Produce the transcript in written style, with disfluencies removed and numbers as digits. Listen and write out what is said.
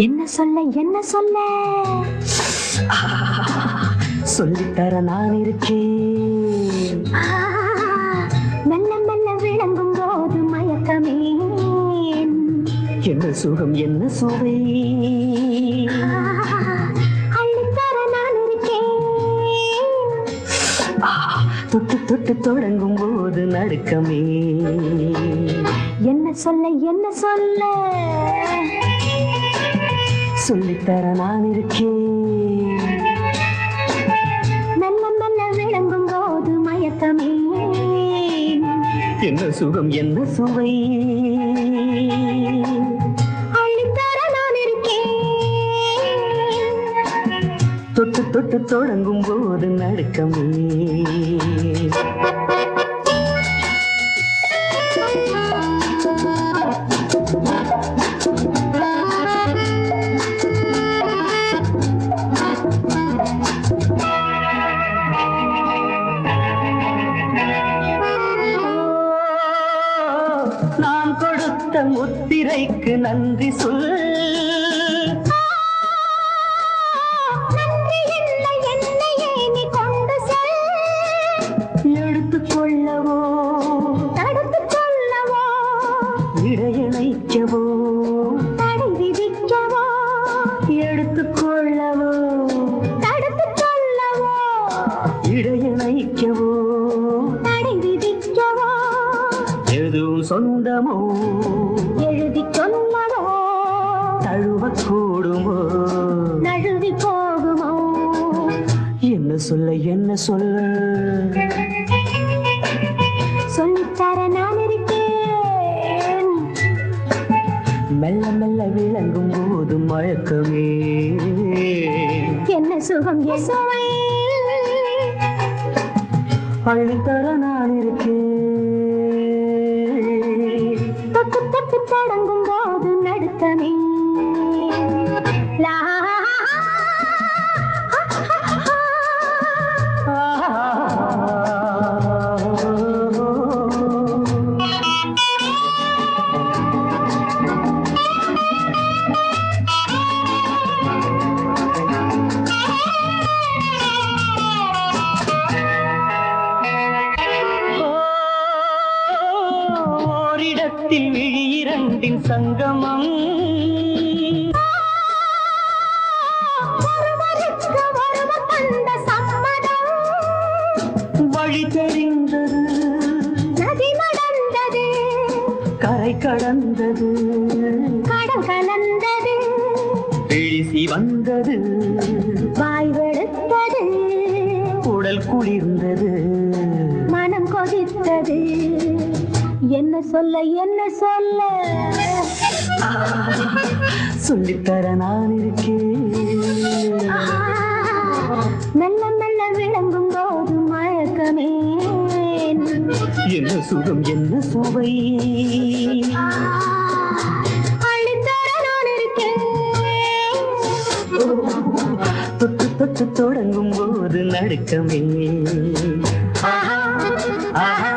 என்ன சொல்ல என்ன சொல்ல சொல்லித்தர நான் இருக்கேன். மெல்ல மெல்ல விளங்கும் போது மயக்கமே. என்ன சுகம் என்ன சுவை அள்ளித்தர நான் இருக்கேன். தொட்டு தொட்டு தொடங்கும் போது நடுக்கமே. என்ன சொல்ல என்ன சொல்ல சொல்லித்தர நான் இருக்கேன். மெல்ல மெல்ல விளங்கும் போது மயக்கமே. என்ன சுகம் என்ன சுவை அள்ளித்தர நான் இருக்கேன். தொட்டு தொட்டு தொடங்கும் போது நடுக்கமே. நான் கொடுத்த முத்திரைக்கு நன்றி சொல். நன்றி இல்லை என்னையே நீ கொண்டு செல். எடுத்துக்கொள்ளவோ தடுத்துக் கொள்ளவோ இடையணைக்கவோ தடை விதிக்கவோ எடுத்துக்கொள்ளவோ தடுத்துக் கொள்ளவோ இடையணைக்கவோ தடை விதிக்கவோ எதுவும் சொந்தமோ எழுதி சொல்லவோ தழுவக்கூடுமோ நழுவி போகுமோ. என்ன சொல்ல என்ன சொல்ல சொல்லித்தர நான் இருக்கேன். மெல்ல மெல்ல விளங்கும் போது மயக்கமே. என்ன சுகம் என்ன சுவை அள்ளித்தர நான் இருக்கேன். தொட்டு தொட்டு தொடங்கும் போது நடுக்கமே. லா ஓரிடத்தில் விழி இரண்டின் சங்கமம். ஒருவருக்கு ஒருவர் தந்த சம்மதம். வழி தெரிந்தது நதி நடந்தது கரை கடந்தது கடல் கலந்தது பிழிசி வந்தது வாய் வெளுத்தது உடல் குளிர்ந்தது மனம் கொதித்தது. என்ன சொல்ல என்ன சொல்ல சொல்லித்தர நான் இருக்கேன். மெல்ல மெல்ல விளங்கும் போது மயக்கமே. என்ன சுகம் என்ன சுவை அள்ளித்தர நான் இருக்கேன். தொட்டு தொட்டு தொடங்கும் போது நடுக்கமே. ஆஹா ஆஹா